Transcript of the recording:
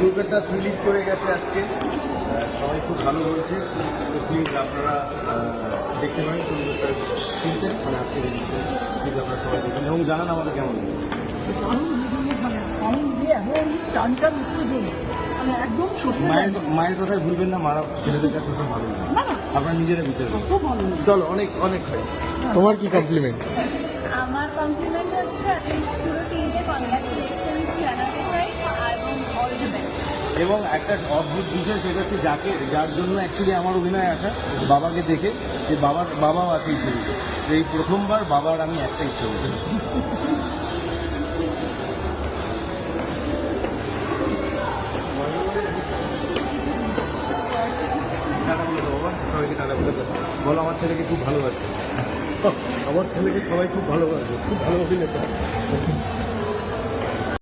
Kolkata release করে গেছে আজকে, সবাই খুব ভালো বলছে। তো প্লিজ আপনারা দেখতে পারেন কলকাতা শুনছেন, মানে আজকে রিলিজ করে প্লিজ আপনারা সবাই দেখবেন এবং জানান আমাদের কেমন লাগে। মানে সাউন্ড দিয়ে এমন টান টান উত্তেজনা, মানে একদম সত্যি মায়ের কথায় ভুলবেন না, মারা ছেলেদের কাছে খুব ভালো লাগে, না না আপনারা নিজেরা বিচার করুন। খুব ভালো চলো অনেক অনেক হয়। তোমার কি কমপ্লিমেন্ট? আমার কমপ্লিমেন্ট হচ্ছে আমি পুরো টিমকে কংগ্রাচুলেশনস জানাতে চাই এবং অল দ্য বেস্ট। এবং একটা অদ্ভুত বিষয় সেটা হচ্ছে যার জন্য অ্যাকচুয়ালি আমার অভিনয় আসা, বাবাকে দেখে, যে বাবাও আছে এই ছবিতে। এই প্রথমবার বাবার আমি একটাই ছবি। টাটা বলে দাও বাবা, সবাইকে টাটা বলে দাও। বলো আমার ছেলেকে খুব ভালোবাসে। আমার ছেলেকে সবাই খুব ভালোবাসে, খুব ভালো অভিনেতা।